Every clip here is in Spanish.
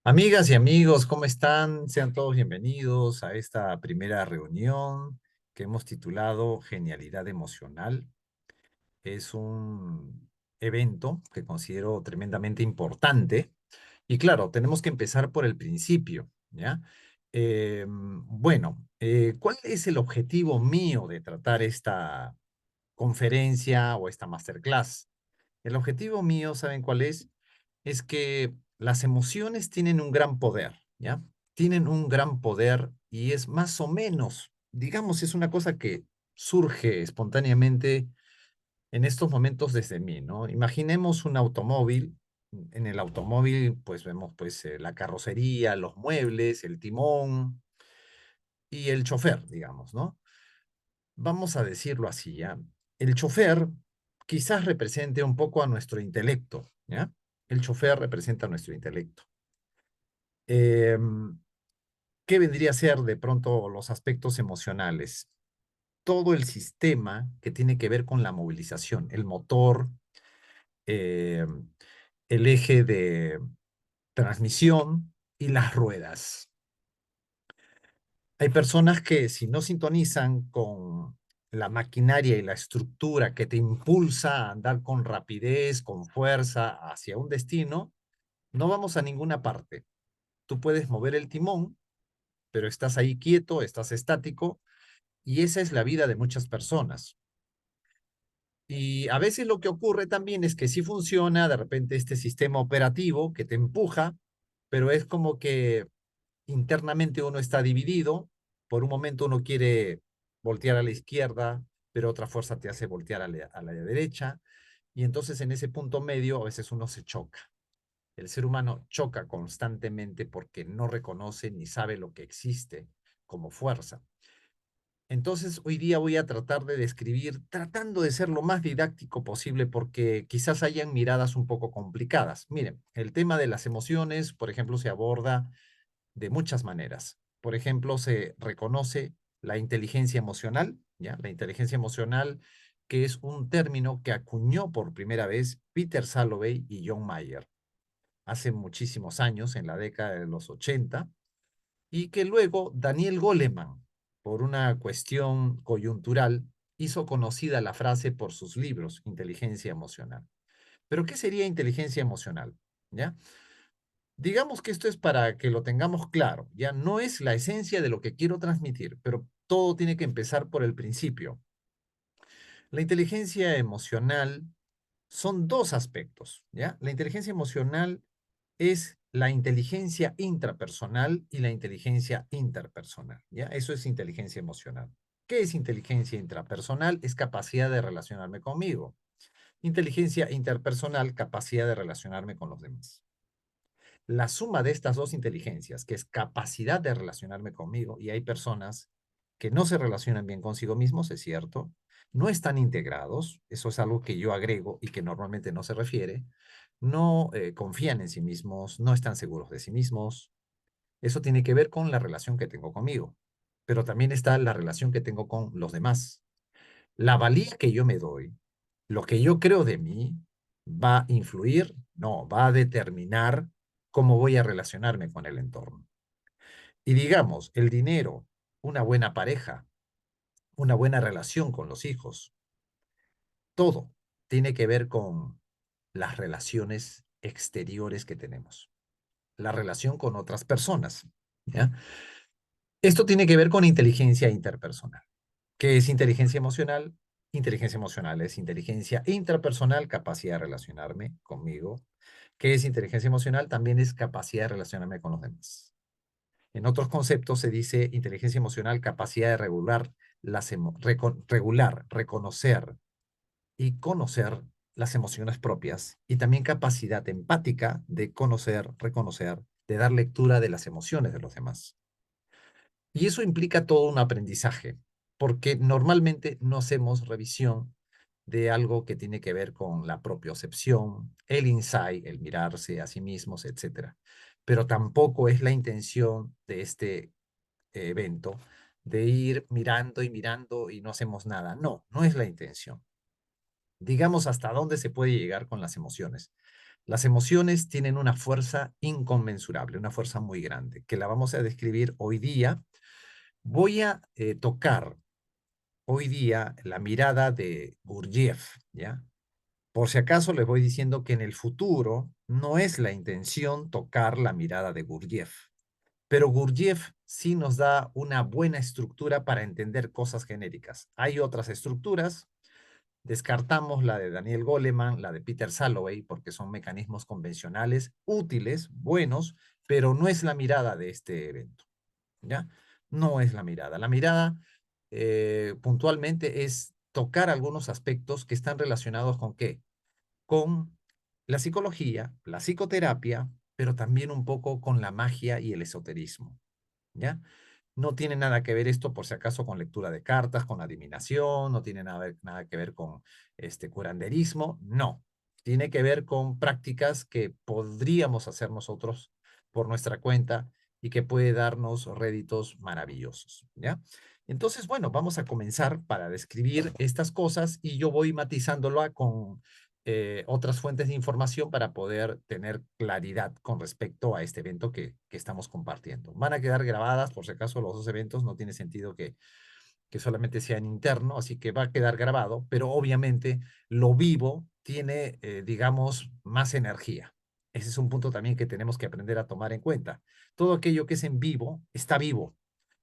Amigas y amigos, ¿cómo están? Sean todos bienvenidos a esta primera reunión que hemos titulado Genialidad Emocional. Es un evento que considero tremendamente importante y claro, tenemos que empezar por el principio, ¿ya? ¿Cuál es el objetivo mío de tratar esta conferencia o esta masterclass? El objetivo mío, ¿saben cuál es? Es que las emociones tienen un gran poder, ¿ya? Tienen un gran poder y es más o menos, digamos, es una cosa que surge espontáneamente en estos momentos desde mí, ¿no? Imaginemos un automóvil. En el automóvil, pues vemos pues la carrocería, los muebles, el timón y el chofer, digamos, ¿no? Vamos a decirlo así, ¿ya? El chofer quizás represente un poco a nuestro intelecto, ¿ya? El chofer representa nuestro intelecto. Em, ¿Qué vendría a ser de pronto los aspectos emocionales? Todo el sistema que tiene que ver con la movilización, el motor, em, el eje de transmisión y las ruedas. Hay personas que si no sintonizan con la maquinaria y la estructura que te impulsa a andar con rapidez, con fuerza hacia un destino, no vamos a ninguna parte. Tú puedes mover el timón, pero estás ahí quieto, estás estático, y esa es la vida de muchas personas. Y a veces lo que ocurre también es que sí funciona de repente este sistema operativo que te empuja, pero es como que internamente uno está dividido. Por un momento uno quiere voltear a la izquierda, pero otra fuerza te hace voltear a la derecha. Y entonces en ese punto medio a veces uno se choca. El ser humano choca constantemente porque no reconoce ni sabe lo que existe como fuerza. Entonces, hoy día voy a tratar de describir, tratando de ser lo más didáctico posible, porque quizás hayan miradas un poco complicadas. Miren, el tema de las emociones, por ejemplo, se aborda de muchas maneras. Por ejemplo, se reconoce la inteligencia emocional, ¿ya? La inteligencia emocional, que es un término que acuñó por primera vez Peter Salovey y John Mayer hace muchísimos años, en la década de los 80, y que luego Daniel Goleman, por una cuestión coyuntural, hizo conocida la frase por sus libros, Inteligencia Emocional. ¿Pero qué sería inteligencia emocional? ¿Ya? Digamos que esto es para que lo tengamos claro, ya no es la esencia de lo que quiero transmitir, pero todo tiene que empezar por el principio. La inteligencia emocional son dos aspectos, ¿ya? La inteligencia emocional es la inteligencia intrapersonal y la inteligencia interpersonal, ¿ya? Eso es inteligencia emocional. ¿Qué es inteligencia intrapersonal? Es capacidad de relacionarme conmigo. Inteligencia interpersonal, capacidad de relacionarme con los demás. La suma de estas dos inteligencias, que es capacidad de relacionarme conmigo, y hay personas que no se relacionan bien consigo mismos, es cierto, no están integrados, eso es algo que yo agrego y que normalmente no se refiere, no confían en sí mismos, no están seguros de sí mismos. Eso tiene que ver con la relación que tengo conmigo, pero también está la relación que tengo con los demás. La valía que yo me doy, lo que yo creo de mí, va a influir, no, va a determinar cómo voy a relacionarme con el entorno. Y digamos, el dinero, una buena pareja, una buena relación con los hijos, todo tiene que ver con las relaciones exteriores que tenemos, la relación con otras personas, ¿ya? Esto tiene que ver con inteligencia interpersonal. ¿Qué es inteligencia emocional? Inteligencia emocional es inteligencia intrapersonal, capacidad de relacionarme conmigo. ¿Qué es inteligencia emocional? También es capacidad de relacionarme con los demás. En otros conceptos se dice inteligencia emocional, capacidad de regular, reconocer y conocer las emociones propias y también capacidad empática de conocer, reconocer, de dar lectura de las emociones de los demás. Y eso implica todo un aprendizaje, porque normalmente no hacemos revisión de algo que tiene que ver con la propiocepción, el insight, el mirarse a sí mismos, etcétera. Pero tampoco es la intención de este evento de ir mirando y mirando y no hacemos nada. No, no es la intención. Digamos hasta dónde se puede llegar con las emociones. Las emociones tienen una fuerza inconmensurable, una fuerza muy grande, que la vamos a describir hoy día. Voy a tocar hoy día la mirada de Gurdjieff, ¿ya? Por si acaso les voy diciendo que en el futuro no es la intención tocar la mirada de Gurdjieff, pero Gurdjieff sí nos da una buena estructura para entender cosas genéricas. Hay otras estructuras, descartamos la de Daniel Goleman, la de Peter Salovey, porque son mecanismos convencionales útiles, buenos, pero no es la mirada de este evento, ¿ya? No es la mirada. La mirada puntualmente es tocar algunos aspectos que están relacionados con qué, con la psicología, la psicoterapia, pero también un poco con la magia y el esoterismo, ¿ya? No tiene nada que ver esto, por si acaso, con lectura de cartas, con adivinación, no tiene nada que ver con curanderismo, no. Tiene que ver con prácticas que podríamos hacer nosotros por nuestra cuenta y que puede darnos réditos maravillosos, ¿ya? Entonces, bueno, vamos a comenzar para describir estas cosas y yo voy matizándolo con otras fuentes de información para poder tener claridad con respecto a este evento que estamos compartiendo. Van a quedar grabadas, por si acaso, los dos eventos, no tiene sentido que solamente sean interno, así que va a quedar grabado, pero obviamente lo vivo tiene, digamos, más energía. Ese es un punto también que tenemos que aprender a tomar en cuenta. Todo aquello que es en vivo está vivo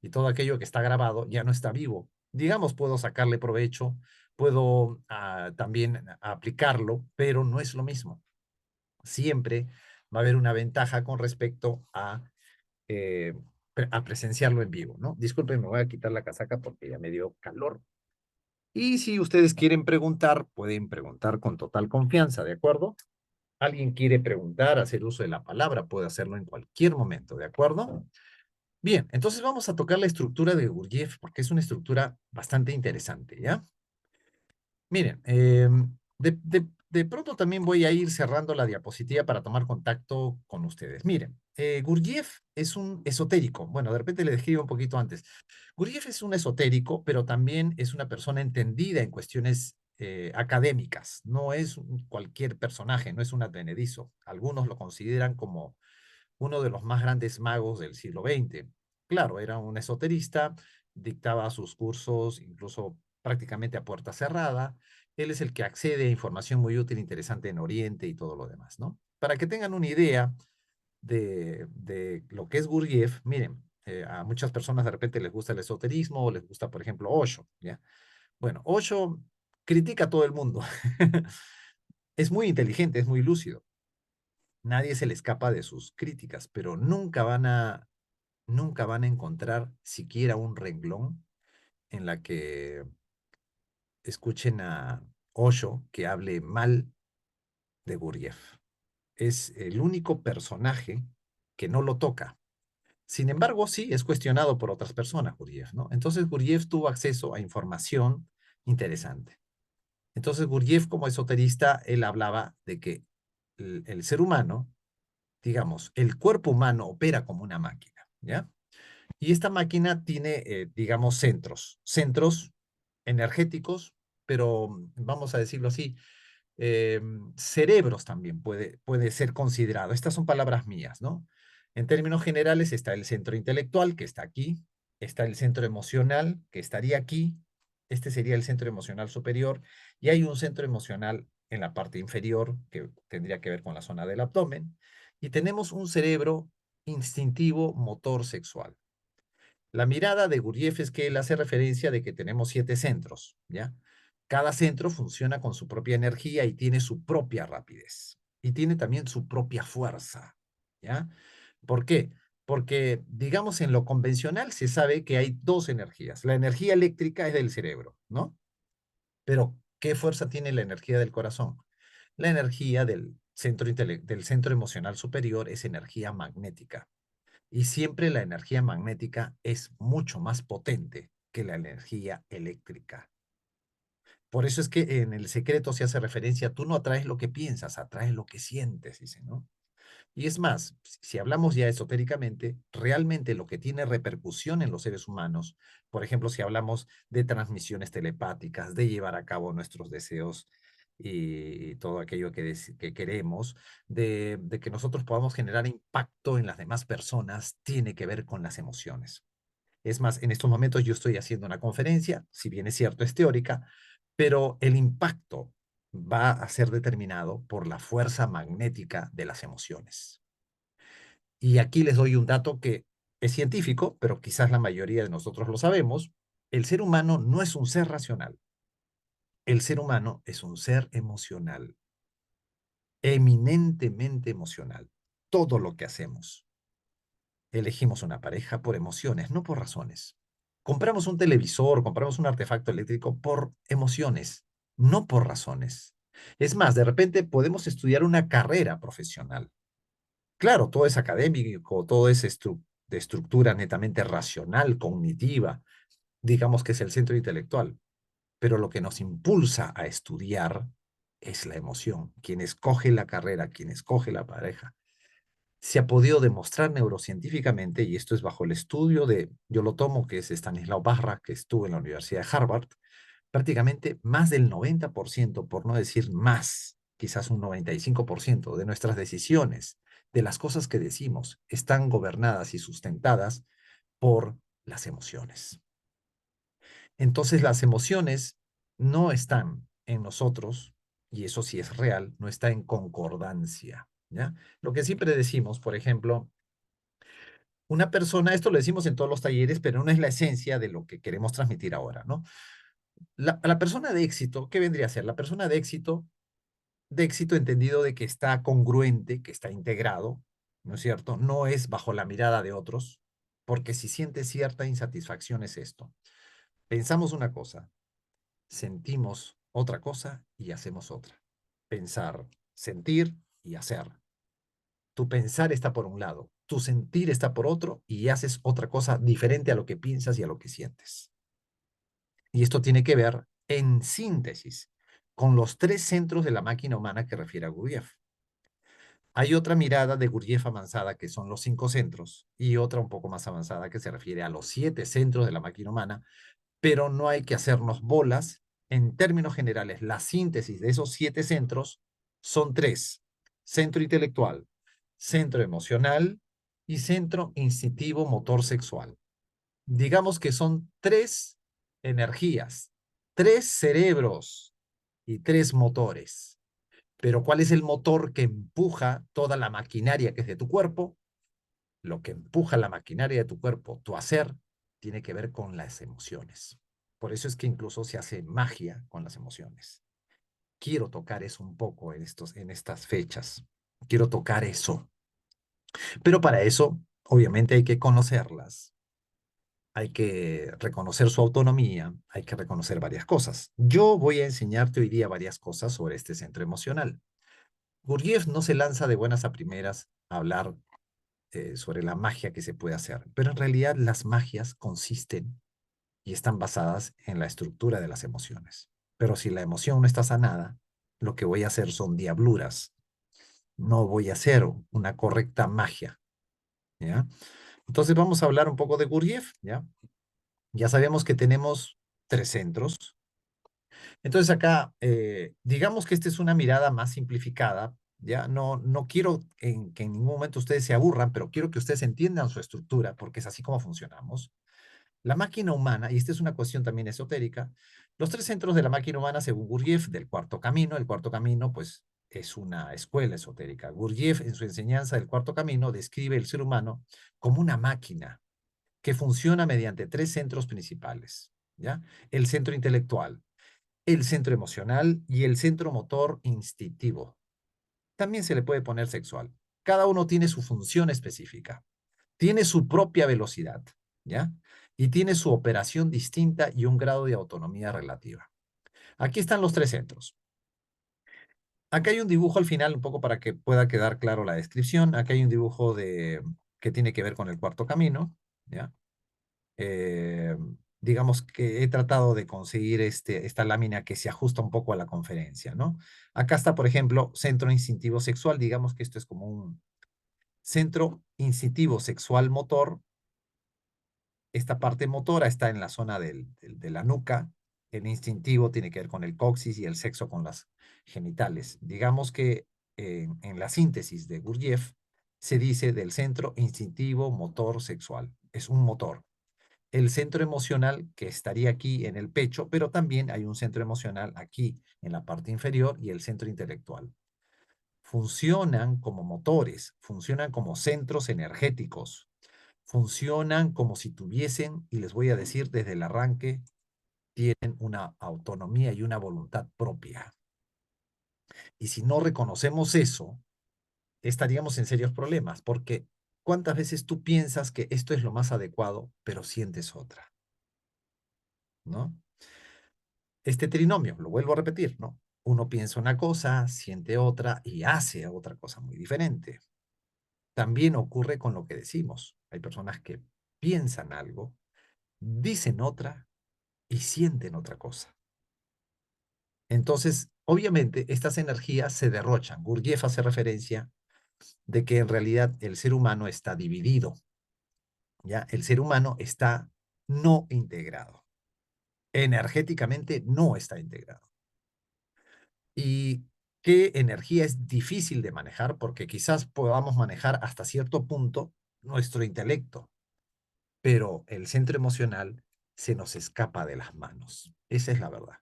y todo aquello que está grabado ya no está vivo. Digamos, puedo sacarle provecho, puedo también aplicarlo, pero no es lo mismo. Siempre va a haber una ventaja con respecto eh, a presenciarlo en vivo, ¿no? Disculpen, me voy a quitar la casaca porque ya me dio calor. Y si ustedes quieren preguntar, pueden preguntar con total confianza, ¿de acuerdo? Alguien quiere preguntar, hacer uso de la palabra, puede hacerlo en cualquier momento, ¿de acuerdo? Bien, entonces vamos a tocar la estructura de Gurdjieff porque es una estructura bastante interesante, ¿ya? Miren, de pronto también voy a ir cerrando la diapositiva para tomar contacto con ustedes. Miren, Gurdjieff es un esotérico. Bueno, de repente le describo un poquito antes. Gurdjieff es un esotérico, pero también es una persona entendida en cuestiones académicas. No es cualquier personaje, no es un advenedizo. Algunos lo consideran como uno de los más grandes magos del siglo XX. Claro, era un esoterista, dictaba sus cursos incluso prácticamente a puerta cerrada. Él es el que accede a información muy útil, interesante en Oriente y todo lo demás, ¿no? Para que tengan una idea de lo que es Gurdjieff, miren, a muchas personas de repente les gusta el esoterismo o les gusta, por ejemplo, Osho, ¿ya? Bueno, Osho critica a todo el mundo. Es muy inteligente, es muy lúcido. Nadie se le escapa de sus críticas, pero nunca van a encontrar siquiera un renglón en la que escuchen a Osho que hable mal de Gurdjieff. Es el único personaje que no lo toca. Sin embargo, sí, es cuestionado por otras personas, Gurdjieff, ¿no? Entonces, Gurdjieff tuvo acceso a información interesante. Entonces, Gurdjieff, como esoterista, él hablaba de que el ser humano, digamos, el cuerpo humano opera como una máquina, ¿ya? Y esta máquina tiene, digamos, centros energéticos, pero vamos a decirlo así, eh, cerebros también puede ser considerado. Estas son palabras mías, ¿no? En términos generales está el centro intelectual, que está aquí, está el centro emocional, que estaría aquí, este sería el centro emocional superior, y hay un centro emocional en la parte inferior, que tendría que ver con la zona del abdomen, y tenemos un cerebro instintivo motor sexual. La mirada de Gurdjieff es que él hace referencia de que tenemos 7 centros, ¿ya? Cada centro funciona con su propia energía y tiene su propia rapidez. Y tiene también su propia fuerza, ¿ya? ¿Por qué? Porque, digamos, en lo convencional se sabe que hay dos energías. La energía eléctrica es del cerebro, ¿no? Pero, ¿qué fuerza tiene la energía del corazón? La energía del centro emocional superior es energía magnética. Y siempre la energía magnética es mucho más potente que la energía eléctrica. Por eso es que en el secreto se hace referencia, tú no atraes lo que piensas, atraes lo que sientes, dice, ¿no? Y es más, si hablamos ya esotéricamente, realmente lo que tiene repercusión en los seres humanos, por ejemplo, si hablamos de transmisiones telepáticas, de llevar a cabo nuestros deseos y todo aquello que queremos, de que nosotros podamos generar impacto en las demás personas, tiene que ver con las emociones. Es más, en estos momentos yo estoy haciendo una conferencia, si bien es cierto, es teórica, pero el impacto va a ser determinado por la fuerza magnética de las emociones. Y aquí les doy un dato que es científico, pero quizás la mayoría de nosotros lo sabemos. El ser humano no es un ser racional. El ser humano es un ser emocional, eminentemente emocional. Todo lo que hacemos. Elegimos una pareja por emociones, no por razones. Compramos un televisor, compramos un artefacto eléctrico por emociones, no por razones. Es más, de repente podemos estudiar una carrera profesional. Claro, todo es académico, todo es de estructura netamente racional, cognitiva, digamos que es el centro intelectual, pero lo que nos impulsa a estudiar es la emoción. Quien escoge la carrera, quien escoge la pareja, se ha podido demostrar neurocientíficamente, y esto es bajo el estudio de, yo lo tomo, que es Stanislaw Barra, que estuvo en la Universidad de Harvard, prácticamente más del 90%, por no decir más, quizás un 95% de nuestras decisiones, de las cosas que decimos, están gobernadas y sustentadas por las emociones. Entonces las emociones no están en nosotros, y eso sí es real, no está en concordancia, ¿ya? Lo que siempre decimos, por ejemplo, una persona, esto lo decimos en todos los talleres, pero no es la esencia de lo que queremos transmitir ahora, ¿no? La persona de éxito, ¿qué vendría a ser? La persona de éxito entendido de que está congruente, que está integrado, ¿no es cierto? No es bajo la mirada de otros, porque si siente cierta insatisfacción es esto. Pensamos una cosa, sentimos otra cosa y hacemos otra. Pensar, sentir y hacer. Tu pensar está por un lado, tu sentir está por otro y haces otra cosa diferente a lo que piensas y a lo que sientes. Y esto tiene que ver, en síntesis, con los tres centros de la máquina humana que refiere a Gurdjieff. Hay otra mirada de Gurdjieff avanzada, que son los cinco centros, y otra un poco más avanzada que se refiere a los siete centros de la máquina humana, pero no hay que hacernos bolas. En términos generales, la síntesis de esos siete centros son tres: centro intelectual, centro emocional y centro instintivo motor sexual. Digamos que son tres energías, tres cerebros y tres motores. Pero ¿cuál es el motor que empuja toda la maquinaria que es de tu cuerpo? Lo que empuja la maquinaria de tu cuerpo, tu hacer, tiene que ver con las emociones. Por eso es que incluso se hace magia con las emociones. Quiero tocar eso un poco en estas fechas. Quiero tocar eso. Pero para eso, obviamente, hay que conocerlas. Hay que reconocer su autonomía. Hay que reconocer varias cosas. Yo voy a enseñarte hoy día varias cosas sobre este centro emocional. Gurdjieff no se lanza de buenas a primeras a hablar sobre la magia que se puede hacer, pero en realidad las magias consisten y están basadas en la estructura de las emociones. Pero si la emoción no está sanada, lo que voy a hacer son diabluras. No voy a hacer una correcta magia, ¿ya? Entonces vamos a hablar un poco de Gurdjieff, ¿ya? Ya sabemos que tenemos tres centros. Entonces acá, digamos que esta es una mirada más simplificada, ¿ya? No quiero que en ningún momento ustedes se aburran, pero quiero que ustedes entiendan su estructura, porque es así como funcionamos. La máquina humana, y esta es una cuestión también esotérica, los tres centros de la máquina humana, según Gurdjieff, del cuarto camino, el cuarto camino, pues, es una escuela esotérica. Gurdjieff, en su enseñanza del cuarto camino, describe el ser humano como una máquina que funciona mediante tres centros principales, ¿ya? El centro intelectual, el centro emocional y el centro motor instintivo. También se le puede poner sexual. Cada uno tiene su función específica, tiene su propia velocidad, ¿ya? Y tiene su operación distinta y un grado de autonomía relativa. Aquí están los tres centros. Acá hay un dibujo al final, un poco para que pueda quedar claro la descripción. Acá hay un dibujo que tiene que ver con el cuarto camino, ¿ya? Eh, digamos que he tratado de conseguir esta lámina que se ajusta un poco a la conferencia, ¿no? Acá está, por ejemplo, centro instintivo sexual. Digamos que esto es como un centro instintivo sexual motor. Esta parte motora está en la zona de la nuca, El instintivo tiene que ver con el coxis y el sexo con las genitales. Digamos que en la síntesis de Gurdjieff se dice del centro instintivo motor sexual. Es un motor. El centro emocional que estaría aquí en el pecho, pero también hay un centro emocional aquí en la parte inferior y el centro intelectual. Funcionan como motores, funcionan como centros energéticos, funcionan como si tuviesen, y les voy a decir desde el arranque, tienen una autonomía y una voluntad propia. Y si no reconocemos eso, estaríamos en serios problemas, porque ¿cuántas veces tú piensas que esto es lo más adecuado, pero sientes otra? ¿No? Este trinomio, lo vuelvo a repetir, ¿no? Uno piensa una cosa, siente otra y hace otra cosa muy diferente. También ocurre con lo que decimos. Hay personas que piensan algo, dicen otra y sienten otra cosa. Entonces, obviamente, estas energías se derrochan. Gurdjieff hace referencia de que en realidad el ser humano está dividido, ¿ya? El ser humano está no integrado. Energéticamente no está integrado. Y qué energía es difícil de manejar porque quizás podamos manejar hasta cierto punto nuestro intelecto, pero el centro emocional se nos escapa de las manos. Esa es la verdad.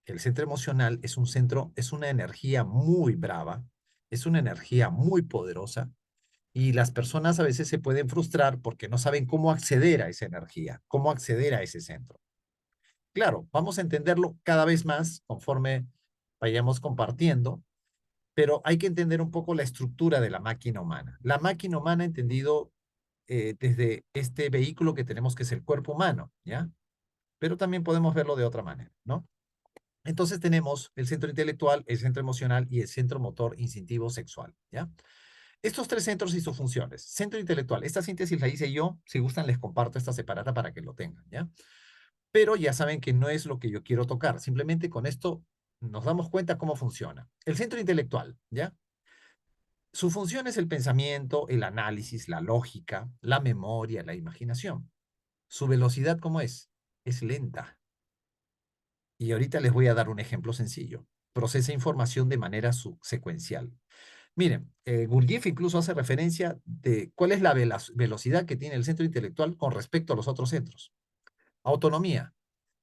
El centro emocional es un centro, es una energía muy brava, es una energía muy poderosa y las personas a veces se pueden frustrar porque no saben cómo acceder a esa energía, cómo acceder a ese centro. Claro, vamos a entenderlo cada vez más conforme vayamos compartiendo, pero hay que entender un poco la estructura de la máquina humana. La máquina humana entendido desde este vehículo que tenemos que es el cuerpo humano, ¿ya? Pero también podemos verlo de otra manera, ¿no? Entonces tenemos el centro intelectual, el centro emocional y el centro motor instintivo sexual, ¿ya? Estos tres centros y sus funciones. Centro intelectual, esta síntesis la hice yo, si gustan les comparto esta separata para que lo tengan, ¿ya? Pero ya saben que no es lo que yo quiero tocar, simplemente con esto nos damos cuenta cómo funciona. El centro intelectual, ¿ya? Su función es el pensamiento, el análisis, la lógica, la memoria, la imaginación. Su velocidad, ¿cómo es? Es lenta. Y ahorita les voy a dar un ejemplo sencillo. Procesa información de manera secuencial. Miren, Gurdjieff incluso hace referencia de cuál es la velocidad que tiene el centro intelectual con respecto a los otros centros. Autonomía.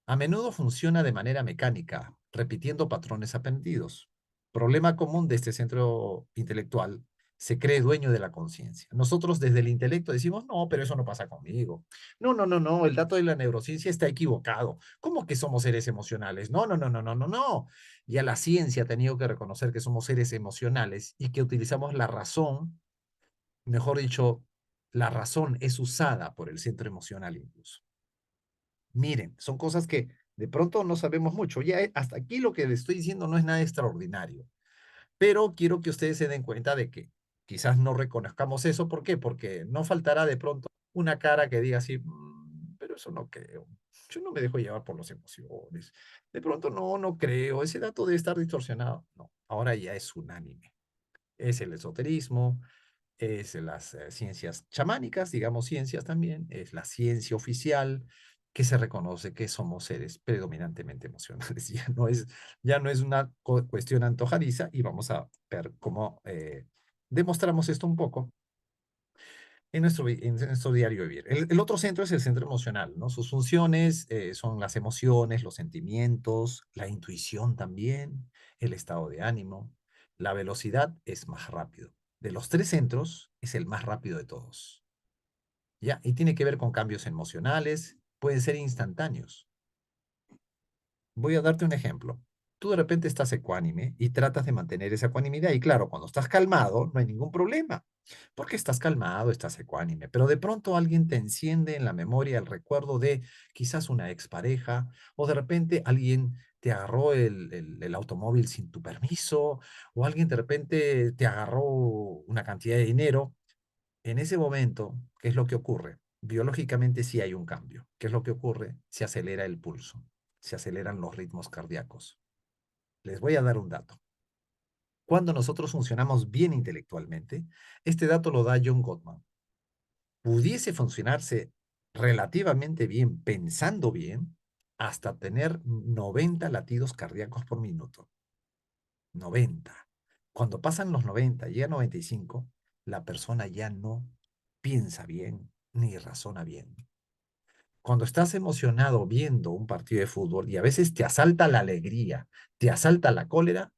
A menudo funciona de manera mecánica, repitiendo patrones aprendidos. Problema común de este centro intelectual, se cree dueño de la conciencia. Nosotros desde el intelecto decimos, no, pero eso no pasa conmigo. No, no, no, no, el dato de la neurociencia está equivocado. ¿Cómo que somos seres emocionales? No, no, no, no, no, no, no. Ya la ciencia ha tenido que reconocer que somos seres emocionales y que utilizamos la razón, mejor dicho, la razón es usada por el centro emocional incluso. Miren, son cosas que de pronto no sabemos mucho. Ya hasta aquí lo que les estoy diciendo no es nada extraordinario, pero quiero que ustedes se den cuenta de que quizás no reconozcamos eso. ¿Por qué? Porque no faltará de pronto una cara que diga así, pero eso no creo. Yo no me dejo llevar por las emociones. De pronto no, no creo. Ese dato debe estar distorsionado. No, ahora ya es unánime. Es el esoterismo, es las ciencias chamánicas, digamos ciencias también, es la ciencia oficial que se reconoce que somos seres predominantemente emocionales. Ya no es una cuestión antojadiza y vamos a ver cómo demostramos esto un poco en nuestro diario vivir. El otro centro es el centro emocional, ¿no? Sus funciones son las emociones, los sentimientos, la intuición también, el estado de ánimo. La velocidad es más rápido. De los tres centros, es el más rápido de todos. ¿Ya? Y tiene que ver con cambios emocionales, pueden ser instantáneos. Voy a darte un ejemplo. Tú de repente estás ecuánime y tratas de mantener esa ecuanimidad y claro, cuando estás calmado no hay ningún problema, porque estás calmado, estás ecuánime, pero de pronto alguien te enciende en la memoria el recuerdo de quizás una expareja o de repente alguien te agarró el automóvil sin tu permiso o alguien de repente te agarró una cantidad de dinero. En ese momento, ¿qué es lo que ocurre? Biológicamente sí hay un cambio. ¿Qué es lo que ocurre? Se acelera el pulso, se aceleran los ritmos cardíacos. Les voy a dar un dato. Cuando nosotros funcionamos bien intelectualmente, este dato lo da John Gottman. Pudiese funcionarse relativamente bien, pensando bien, hasta tener 90 latidos cardíacos por minuto. 90. Cuando pasan los 90, llega a 95, la persona ya no piensa bien ni razona bien. Cuando estás emocionado viendo un partido de fútbol y a veces te asalta la alegría, te asalta la cólera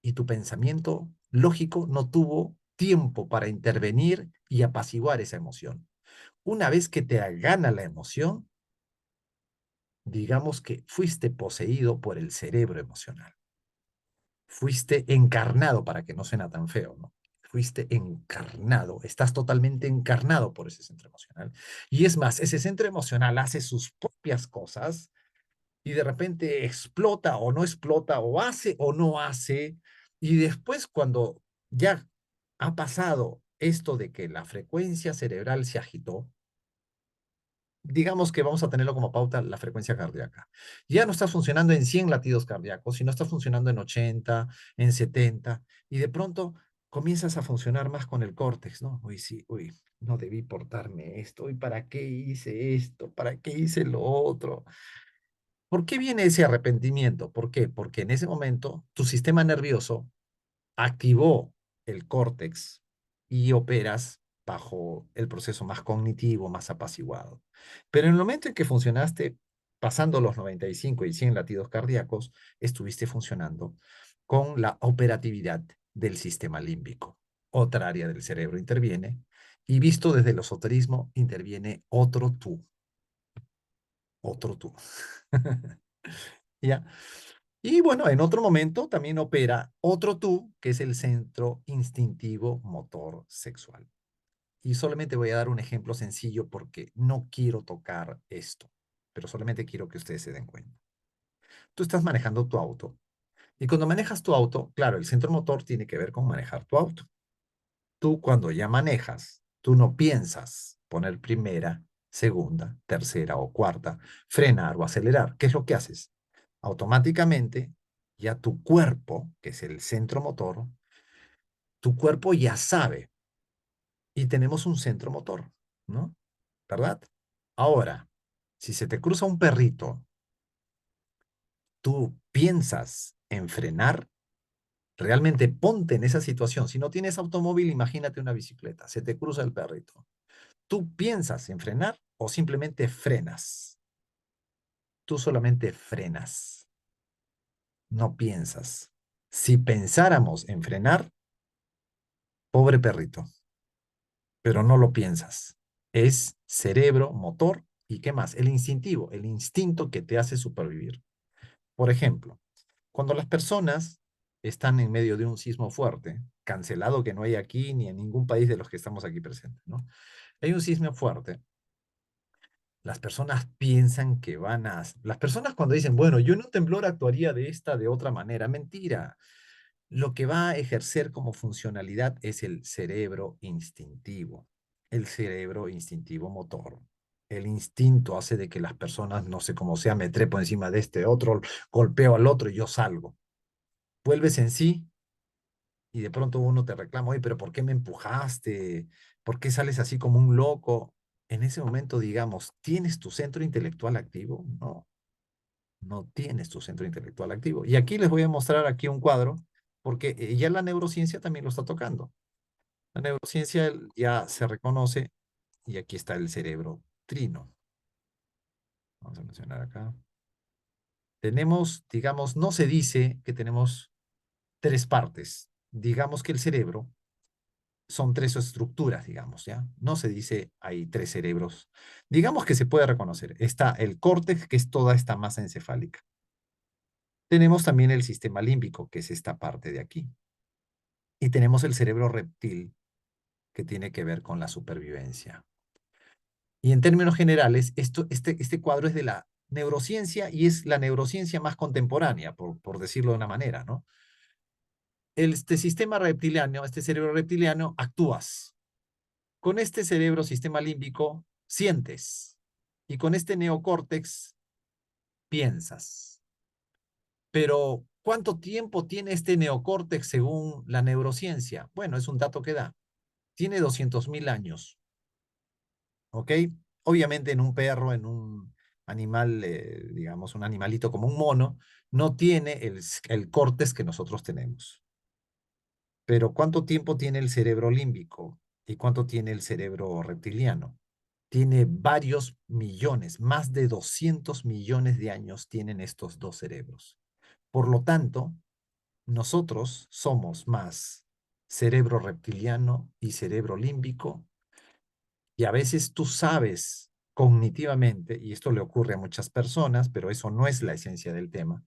y tu pensamiento lógico no tuvo tiempo para intervenir y apaciguar esa emoción. Una vez que te gana la emoción, digamos que fuiste poseído por el cerebro emocional. Fuiste encarnado, para que no suena tan feo, ¿no? Fuiste encarnado, estás totalmente encarnado por ese centro emocional. Y es más, ese centro emocional hace sus propias cosas y de repente explota o no explota, o hace o no hace. Y después cuando ya ha pasado esto de que la frecuencia cerebral se agitó, digamos que vamos a tenerlo como pauta la frecuencia cardíaca. Ya no está funcionando en 100 latidos cardíacos, sino está funcionando en 80, en 70, y de pronto comienzas a funcionar más con el córtex, ¿no? Uy, sí, uy, no debí portarme esto, uy, ¿para qué hice esto? ¿Para qué hice lo otro? ¿Por qué viene ese arrepentimiento? ¿Por qué? Porque en ese momento tu sistema nervioso activó el córtex y operas bajo el proceso más cognitivo, más apaciguado. Pero en el momento en que funcionaste pasando los 95 y 100 latidos cardíacos, estuviste funcionando con la operatividad del sistema límbico. Otra área del cerebro interviene y visto desde el esoterismo interviene otro tú. ¿Ya? Y bueno, en otro momento también opera otro tú, que es el centro instintivo motor sexual. Y solamente voy a dar un ejemplo sencillo porque no quiero tocar esto, pero solamente quiero que ustedes se den cuenta. Tú estás manejando tu auto y cuando manejas tu auto, claro, el centro motor tiene que ver con manejar tu auto. Tú cuando ya manejas, tú no piensas poner primera, segunda, tercera o cuarta, frenar o acelerar. ¿Qué es lo que haces? Automáticamente, ya tu cuerpo, que es el centro motor, tu cuerpo ya sabe y tenemos un centro motor, ¿no? ¿Verdad? Ahora, si se te cruza un perrito, tú piensas en frenar, realmente ponte en esa situación. Si no tienes automóvil, imagínate una bicicleta, se te cruza el perrito. ¿Tú piensas en frenar o simplemente frenas? Tú solamente frenas, no piensas. Si pensáramos en frenar, pobre perrito, pero no lo piensas. Es cerebro, motor y ¿qué más? El instintivo, el instinto que te hace supervivir. Por ejemplo, cuando las personas están en medio de un sismo fuerte, cancelado que no hay aquí ni en ningún país de los que estamos aquí presentes, ¿no? Hay un sismo fuerte. Las personas piensan que van a... Las personas cuando dicen, bueno, yo en un temblor actuaría de esta, de otra manera, mentira. Lo que va a ejercer como funcionalidad es el cerebro instintivo motor. El instinto hace de que las personas, no sé cómo sea, me trepo encima de este otro, golpeo al otro y yo salgo. Vuelves en sí y de pronto uno te reclama, oye, pero ¿por qué me empujaste? ¿Por qué sales así como un loco? En ese momento, digamos, ¿tienes tu centro intelectual activo? No, no tienes tu centro intelectual activo. Y aquí les voy a mostrar aquí un cuadro, porque ya la neurociencia también lo está tocando. La neurociencia ya se reconoce y aquí está el cerebro trino. Vamos a mencionar acá. Tenemos, digamos, no se dice que tenemos tres partes. Digamos que el cerebro son tres estructuras, digamos, ¿ya? No se dice hay tres cerebros. Digamos que se puede reconocer. Está el córtex, que es toda esta masa encefálica. Tenemos también el sistema límbico, que es esta parte de aquí. Y tenemos el cerebro reptil, que tiene que ver con la supervivencia. Y en términos generales, este cuadro es de la neurociencia y es la neurociencia más contemporánea, por decirlo de una manera, ¿no? Este sistema reptiliano, este cerebro reptiliano, actúas. Con este cerebro, sistema límbico, sientes. Y con este neocórtex, piensas. Pero, ¿cuánto tiempo tiene este neocórtex según la neurociencia? Bueno, es un dato que da. Tiene 200.000 años, ¿ok? Obviamente en un perro, animal, digamos, un animalito como un mono, no tiene el córtex que nosotros tenemos. Pero ¿cuánto tiempo tiene el cerebro límbico? ¿Y cuánto tiene el cerebro reptiliano? Tiene varios millones, más de 200 millones de años tienen estos dos cerebros. Por lo tanto, nosotros somos más cerebro reptiliano y cerebro límbico, y a veces tú sabes cognitivamente, y esto le ocurre a muchas personas, pero eso no es la esencia del tema,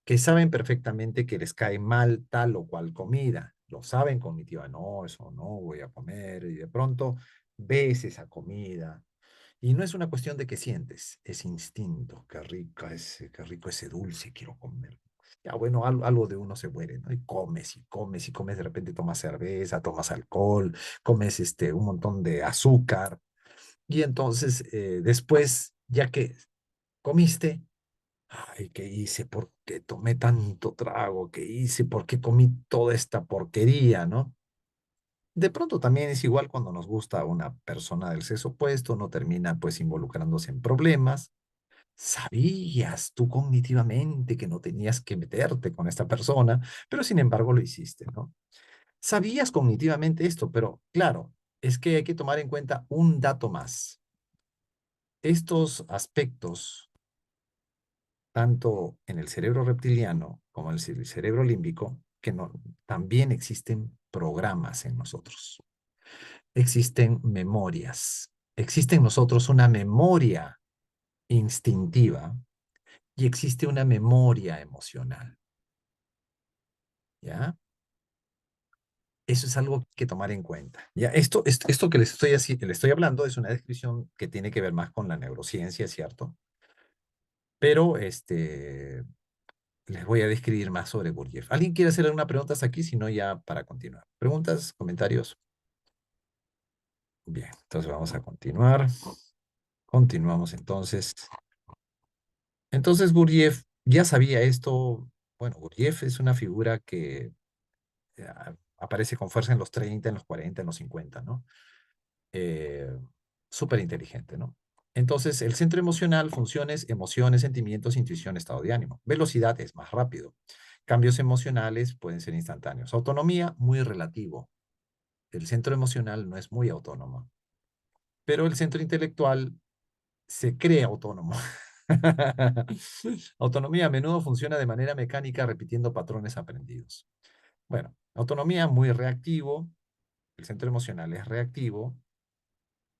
que saben perfectamente que les cae mal tal o cual comida. Lo saben cognitiva, no, eso no voy a comer, y de pronto ves esa comida. Y no es una cuestión de que sientes, es instinto, qué rico ese dulce, quiero comer. Ya bueno, algo de uno se muere, ¿no? Y comes y comes y comes, de repente tomas cerveza, tomas alcohol, comes un montón de azúcar. Y entonces después, ya que comiste, ay, ¿qué hice? ¿Por qué tomé tanto trago? ¿Qué hice? ¿Por qué comí toda esta porquería, no? De pronto también es igual cuando nos gusta una persona del sexo opuesto, no termina pues involucrándose en problemas. Sabías tú cognitivamente que no tenías que meterte con esta persona, pero sin embargo lo hiciste, ¿no? Sabías cognitivamente esto, pero claro, es que hay que tomar en cuenta un dato más. Estos aspectos tanto en el cerebro reptiliano como en el cerebro límbico, que no, también existen programas en nosotros, existen memorias, existe en nosotros una memoria instintiva y existe una memoria emocional, ¿ya? Eso es algo que tomar en cuenta. Ya, esto que les estoy hablando es una descripción que tiene que ver más con la neurociencia, ¿cierto? Pero les voy a describir más sobre Gurdjieff. ¿Alguien quiere hacer alguna pregunta hasta aquí? Si no, ya para continuar. ¿Preguntas? ¿Comentarios? Bien, entonces vamos a continuar. Continuamos entonces. Entonces Gurdjieff ya sabía esto. Bueno, Gurdjieff es una figura que aparece con fuerza en los 30, en los 40, en los 50, ¿no? Eh, Súper inteligente, ¿no? Entonces, el centro emocional, funciones, emociones, sentimientos, intuición, estado de ánimo. Velocidad es más rápido. Cambios emocionales pueden ser instantáneos. Autonomía, muy relativo. El centro emocional no es muy autónomo, pero el centro intelectual se cree autónomo. Autonomía a menudo funciona de manera mecánica repitiendo patrones aprendidos. Bueno, autonomía muy reactivo, el centro emocional es reactivo.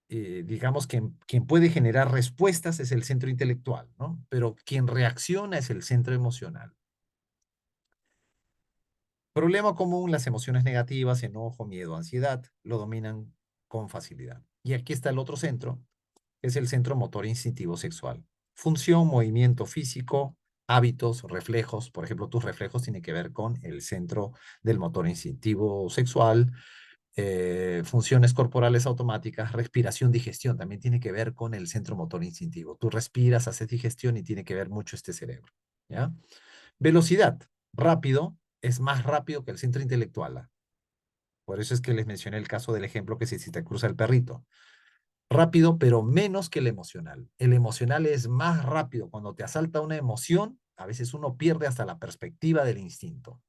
Digamos que quien puede generar respuestas es el centro intelectual, ¿no? Pero quien reacciona es el centro emocional. Problema común, las emociones negativas, enojo, miedo, ansiedad, lo dominan con facilidad. Y aquí está el otro centro, que es el centro motor instintivo sexual. Función, movimiento físico, hábitos, reflejos. Por ejemplo, tus reflejos tienen que ver con el centro del motor instintivo sexual. Funciones corporales automáticas, respiración, digestión, también tiene que ver con el centro motor instintivo. Tú respiras, haces digestión y tiene que ver mucho este cerebro, ¿ya? Velocidad, rápido, es más rápido que el centro intelectual. Por eso es que les mencioné el caso del ejemplo que si te cruza el perrito. Rápido, pero menos que el emocional. El emocional es más rápido. Cuando te asalta una emoción, a veces uno pierde hasta la perspectiva del instinto.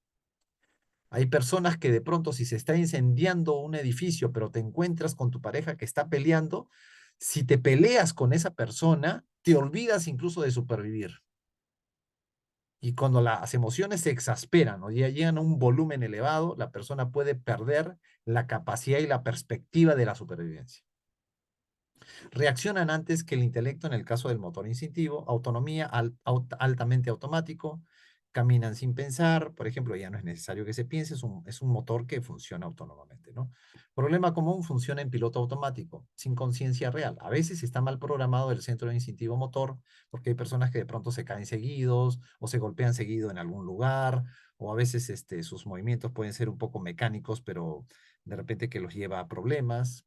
Hay personas que de pronto si se está incendiando un edificio, pero te encuentras con tu pareja que está peleando, si te peleas con esa persona, te olvidas incluso de supervivir. Y cuando las emociones se exasperan o ya llegan a un volumen elevado, la persona puede perder la capacidad y la perspectiva de la supervivencia. Reaccionan antes que el intelecto en el caso del motor instintivo, autonomía altamente automático, caminan sin pensar, por ejemplo, ya no es necesario que se piense, es un motor que funciona autónomamente, ¿no? Problema común, funciona en piloto automático, sin conciencia real. A veces está mal programado el centro instintivo motor, porque hay personas que de pronto se caen seguidos o se golpean seguido en algún lugar, o a veces sus movimientos pueden ser un poco mecánicos, pero de repente que los lleva a problemas.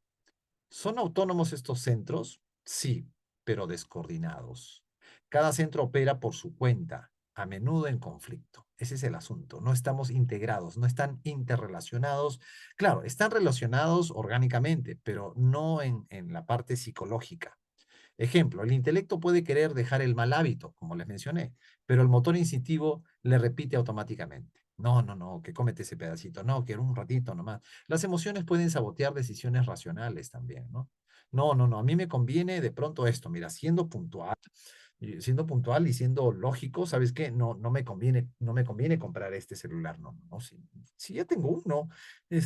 ¿Son autónomos estos centros? Sí, pero descoordinados. Cada centro opera por su cuenta, a menudo en conflicto. Ese es el asunto. No estamos integrados, no están interrelacionados. Claro, están relacionados orgánicamente, pero no en la parte psicológica. Ejemplo, el intelecto puede querer dejar el mal hábito, como les mencioné, pero el motor instintivo le repite automáticamente. No, no, no, que cómete ese pedacito. No, quiero un ratito nomás. Las emociones pueden sabotear decisiones racionales también, ¿no? No, no, no, a mí me conviene de pronto esto, mira, siendo puntual y siendo lógico, ¿sabes qué? No, no me conviene comprar este celular, no, no, si ya tengo uno,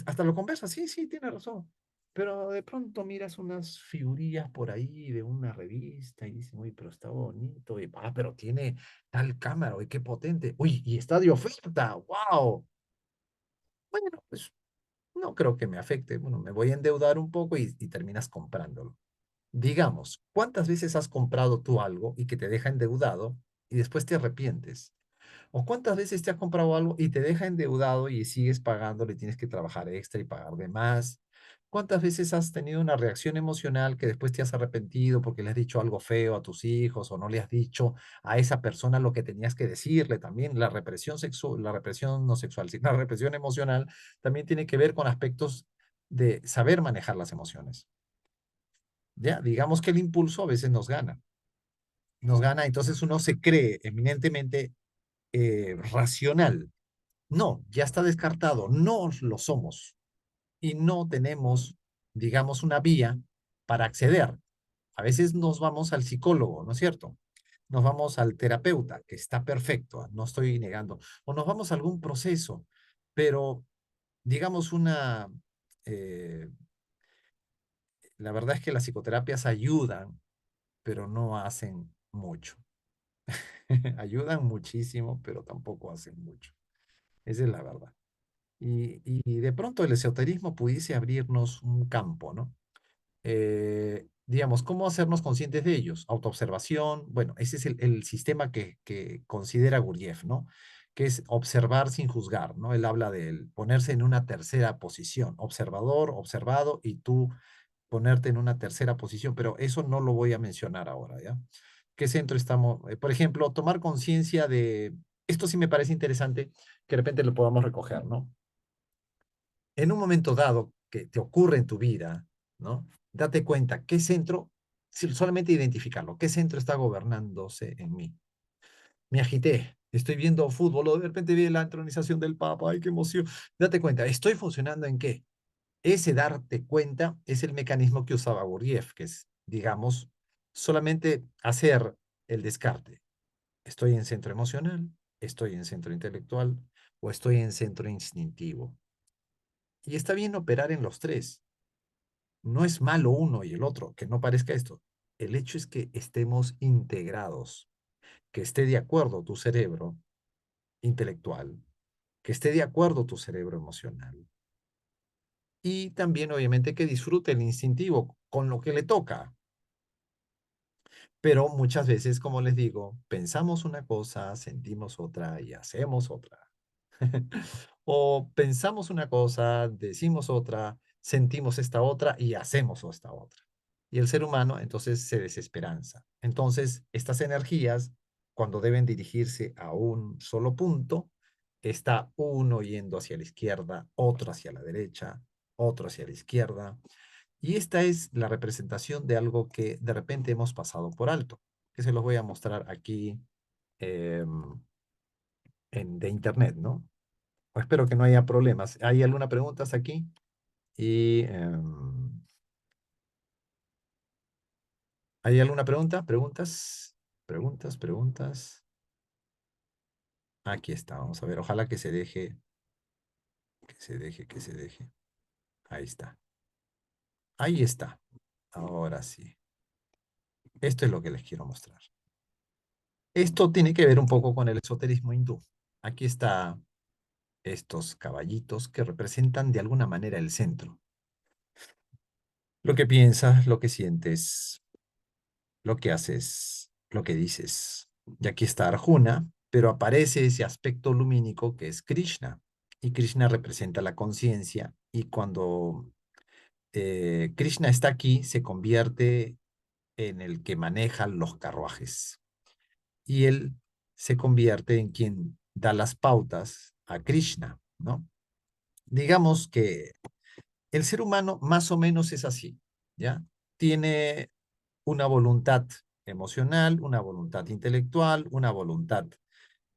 hasta lo conversas, sí, sí, tiene razón. Pero de pronto miras unas figurillas por ahí de una revista y dices, uy, pero está bonito, y, pero tiene tal cámara, uy, qué potente, uy, y está de oferta, wow. Bueno, pues no creo que me afecte, bueno, me voy a endeudar un poco y terminas comprándolo. Digamos, ¿cuántas veces has comprado tú algo y que te deja endeudado y después te arrepientes? ¿O cuántas veces te has comprado algo y te deja endeudado y sigues pagándole, tienes que trabajar extra y pagar de más? ¿Cuántas veces has tenido una reacción emocional que después te has arrepentido porque le has dicho algo feo a tus hijos o no le has dicho a esa persona lo que tenías que decirle? También la represión sexual, la represión no sexual, sí, la represión emocional también tiene que ver con aspectos de saber manejar las emociones. Ya, digamos que el impulso a veces nos gana, entonces uno se cree eminentemente racional. No, ya está descartado, no lo somos y no tenemos, digamos, una vía para acceder. A veces nos vamos al psicólogo, ¿no es cierto? Nos vamos al terapeuta, que está perfecto, no estoy negando, o nos vamos a algún proceso, pero digamos eh, la verdad es que las psicoterapias ayudan, pero no hacen mucho. Ayudan muchísimo, pero tampoco hacen mucho. Esa es la verdad. Y de pronto el esoterismo pudiese abrirnos un campo, ¿no? Digamos, ¿cómo hacernos conscientes de ellos? Autoobservación, bueno, ese es el sistema que considera Gurdjieff, ¿no? Que es observar sin juzgar, ¿no? Él habla de ponerse en una tercera posición, observador, observado, y tú ponerte en una tercera posición, pero eso no lo voy a mencionar ahora, ¿ya? ¿Qué centro estamos? Por ejemplo, tomar conciencia de, esto sí me parece interesante, que de repente lo podamos recoger, ¿no? En un momento dado que te ocurre en tu vida, ¿no? Date cuenta qué centro, solamente identificarlo, qué centro está gobernándose en mí. Me agité, estoy viendo fútbol, o de repente vi la entronización del Papa, ay, qué emoción. Date cuenta, ¿estoy funcionando en qué? Ese darte cuenta es el mecanismo que usaba Gurdjieff, que es, digamos, solamente hacer el descarte. ¿Estoy en centro emocional? ¿Estoy en centro intelectual? ¿O estoy en centro instintivo? Y está bien operar en los tres. No es malo uno y el otro, que no parezca esto. El hecho es que estemos integrados, que esté de acuerdo tu cerebro intelectual, que esté de acuerdo tu cerebro emocional. Y también, obviamente, que disfrute el instintivo con lo que le toca. Pero muchas veces, como les digo, pensamos una cosa, sentimos otra y hacemos otra. O pensamos una cosa, decimos otra, sentimos esta otra y hacemos esta otra. Y el ser humano entonces se desesperanza. Entonces, estas energías, cuando deben dirigirse a un solo punto, está uno yendo hacia la izquierda, otro hacia la derecha, otro hacia la izquierda. Y esta es la representación de algo que de repente hemos pasado por alto, que se los voy a mostrar aquí em, de internet, ¿no? Espero que no haya problemas. ¿Hay alguna pregunta hasta aquí? Y, ¿hay alguna pregunta? ¿Preguntas? ¿Preguntas? ¿Preguntas? Aquí está, vamos a ver. Ojalá que se deje, que se deje, que se deje. Ahí está. Ahí está. Ahora sí. Esto es lo que les quiero mostrar. Esto tiene que ver un poco con el esoterismo hindú. Aquí está estos caballitos que representan de alguna manera el centro. Lo que piensas, lo que sientes, lo que haces, lo que dices. Y aquí está Arjuna, pero aparece ese aspecto lumínico que es Krishna. Y Krishna representa la conciencia. Y cuando Krishna está aquí, se convierte en el que maneja los carruajes. Y él se convierte en quien da las pautas a Krishna, ¿no? Digamos que el ser humano más o menos es así, ¿ya? Tiene una voluntad emocional, una voluntad intelectual, una voluntad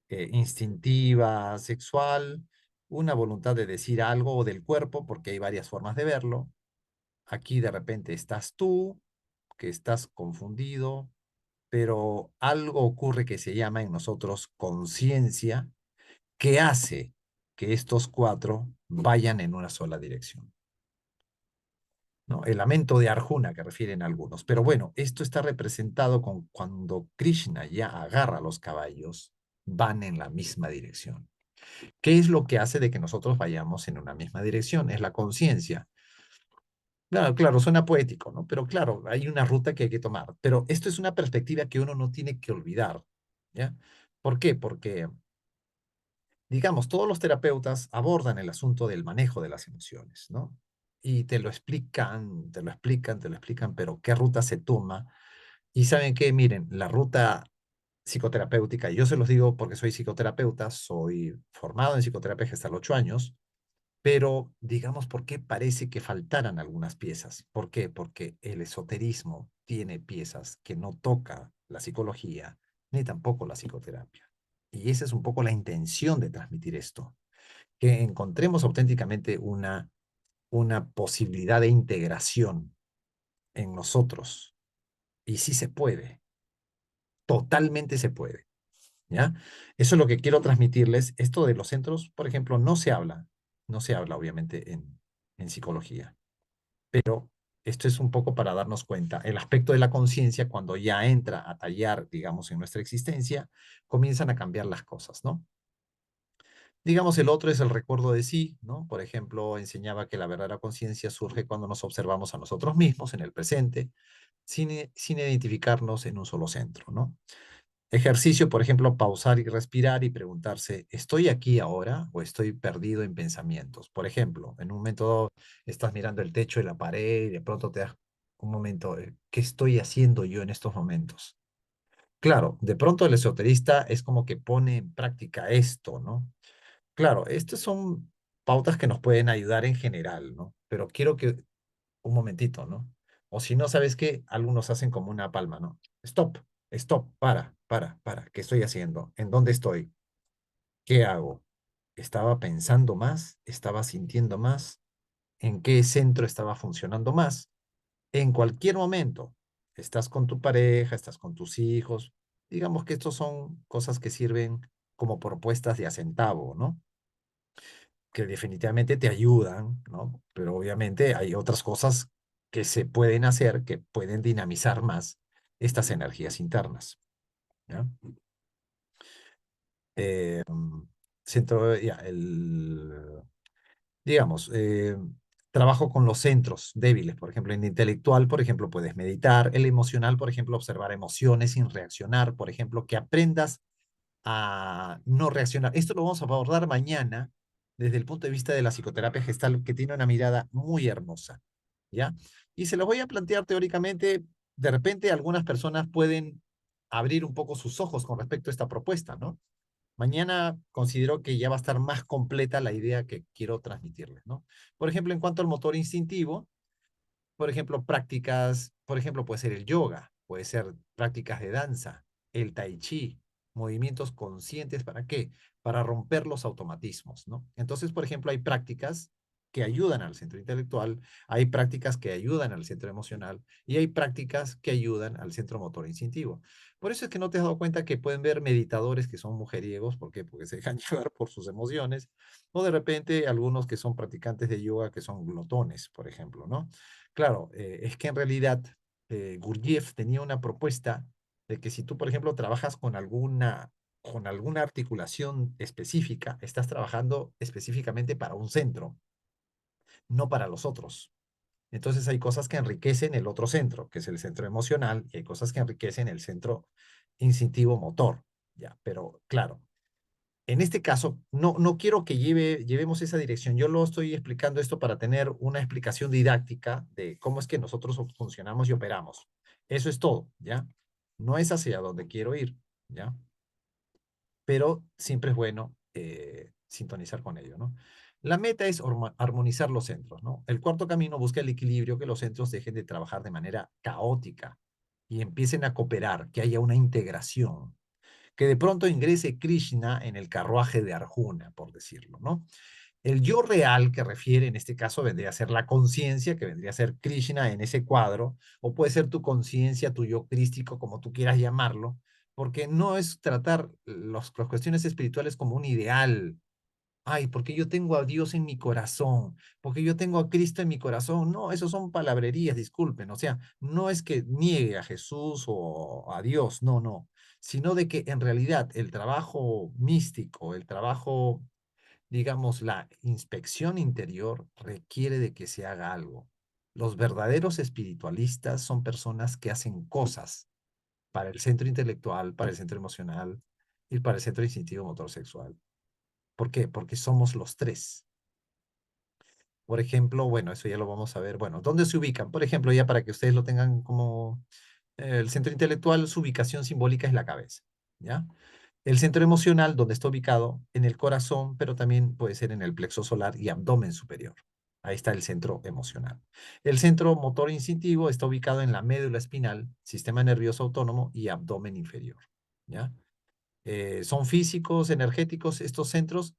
instintiva, sexual, una voluntad de decir algo o del cuerpo, porque hay varias formas de verlo. Aquí de repente estás tú, que estás confundido, pero algo ocurre que se llama en nosotros conciencia, que hace que estos cuatro vayan en una sola dirección. ¿No? El lamento de Arjuna que refieren algunos. Pero bueno, esto está representado con cuando Krishna ya agarra a los caballos, van en la misma dirección. ¿Qué es lo que hace de que nosotros vayamos en una misma dirección? Es la conciencia. Claro, claro, suena poético, ¿no? Pero claro, hay una ruta que hay que tomar. Pero esto es una perspectiva que uno no tiene que olvidar, ¿ya? ¿Por qué? Porque, digamos, todos los terapeutas abordan el asunto del manejo de las emociones, ¿no? Y te lo explican, te lo explican, te lo explican, pero ¿qué ruta se toma? Y saben qué, miren, la ruta psicoterapéutica, yo se los digo porque soy psicoterapeuta, soy formado en psicoterapia hasta los 8 años, pero digamos, ¿por qué parece que faltaran algunas piezas? ¿Por qué? Porque el esoterismo tiene piezas que no toca la psicología, ni tampoco la psicoterapia. Y esa es un poco la intención de transmitir esto, que encontremos auténticamente una posibilidad de integración en nosotros. Y sí se puede, totalmente se puede, ¿ya? Eso es lo que quiero transmitirles. Esto de los centros, por ejemplo, no se habla obviamente en psicología, pero esto es un poco para darnos cuenta. El aspecto de la conciencia, cuando ya entra a tallar, digamos, en nuestra existencia, comienzan a cambiar las cosas, ¿no? Digamos, el otro es el recuerdo de sí, ¿no? Por ejemplo, enseñaba que la verdadera conciencia surge cuando nos observamos a nosotros mismos en el presente, sin identificarnos en un solo centro, ¿no? Ejercicio, por ejemplo, pausar y respirar y preguntarse, ¿estoy aquí ahora o estoy perdido en pensamientos? Por ejemplo, en un momento dado estás mirando el techo y la pared y de pronto te das un momento, ¿qué estoy haciendo yo en estos momentos? Claro, de pronto el esoterista es como que pone en práctica esto, ¿no? Claro, estas son pautas que nos pueden ayudar en general, ¿no? Pero quiero que, un momentito, ¿no? O si no, ¿sabes qué? Algunos hacen como una palma, ¿no? Stop, stop, para. ¿Qué estoy haciendo? ¿En dónde estoy? ¿Qué hago? ¿Estaba pensando más? ¿Estaba sintiendo más? ¿En qué centro estaba funcionando más? En cualquier momento, estás con tu pareja, estás con tus hijos. Digamos que estos son cosas que sirven como propuestas de a centavo, ¿no? Que definitivamente te ayudan, ¿no? Pero obviamente hay otras cosas que se pueden hacer que pueden dinamizar más estas energías internas, ¿ya? Eh, centro, ya, digamos, trabajo con los centros débiles, por ejemplo, en intelectual, por ejemplo, puedes meditar, el emocional, por ejemplo, observar emociones sin reaccionar, por ejemplo, que aprendas a no reaccionar. Esto lo vamos a abordar mañana desde el punto de vista de la psicoterapia gestal, que tiene una mirada muy hermosa, ¿ya? Y se los voy a plantear teóricamente, de repente algunas personas pueden abrir un poco sus ojos con respecto a esta propuesta, ¿no? Mañana considero que ya va a estar más completa la idea que quiero transmitirles, ¿no? Por ejemplo, en cuanto al motor instintivo, por ejemplo, prácticas, por ejemplo, puede ser el yoga, puede ser prácticas de danza, el tai chi, movimientos conscientes, ¿para qué? Para romper los automatismos, ¿no? Entonces, por ejemplo, hay prácticas que ayudan al centro intelectual, hay prácticas que ayudan al centro emocional y hay prácticas que ayudan al centro motor instintivo. Por eso es que no te has dado cuenta que pueden ver meditadores que son mujeriegos, ¿por qué? Porque se dejan llevar por sus emociones, o de repente algunos que son practicantes de yoga que son glotones, por ejemplo, ¿no? Claro, es que en realidad Gurdjieff tenía una propuesta de que si tú, por ejemplo, trabajas con alguna articulación específica, estás trabajando específicamente para un centro, no para los otros. Entonces hay cosas que enriquecen el otro centro, que es el centro emocional, y hay cosas que enriquecen el centro instintivo motor, ya, pero claro, en este caso, no quiero que llevemos esa dirección. Yo lo estoy explicando esto para tener una explicación didáctica de cómo es que nosotros funcionamos y operamos. Eso es todo, ¿ya? No es hacia donde quiero ir, ¿ya? Pero siempre es bueno sintonizar con ello, ¿no? La meta es armonizar los centros, ¿no? El cuarto camino busca el equilibrio, que los centros dejen de trabajar de manera caótica, y empiecen a cooperar, que haya una integración, que de pronto ingrese Krishna en el carruaje de Arjuna, por decirlo, ¿no? El yo real que refiere en este caso vendría a ser la conciencia, que vendría a ser Krishna en ese cuadro, o puede ser tu conciencia, tu yo crístico, como tú quieras llamarlo, porque no es tratar las cuestiones espirituales como un ideal. Ay, porque yo tengo a Dios en mi corazón, porque yo tengo a Cristo en mi corazón. No, eso son palabrerías, disculpen. O sea, no es que niegue a Jesús o a Dios, no, no, sino de que en realidad el trabajo místico, el trabajo, digamos, la inspección interior requiere de que se haga algo. Los verdaderos espiritualistas son personas que hacen cosas para el centro intelectual, para el centro emocional y para el centro instintivo motor sexual. ¿Por qué? Porque somos los tres. Por ejemplo, bueno, eso ya lo vamos a ver. Bueno, ¿dónde se ubican? Por ejemplo, ya para que ustedes lo tengan como el centro intelectual, su ubicación simbólica es la cabeza, ¿ya? El centro emocional, donde está ubicado, en el corazón, pero también puede ser en el plexo solar y abdomen superior. Ahí está el centro emocional. El centro motor instintivo está ubicado en la médula espinal, sistema nervioso autónomo y abdomen inferior, ¿ya? Son físicos, energéticos, estos centros,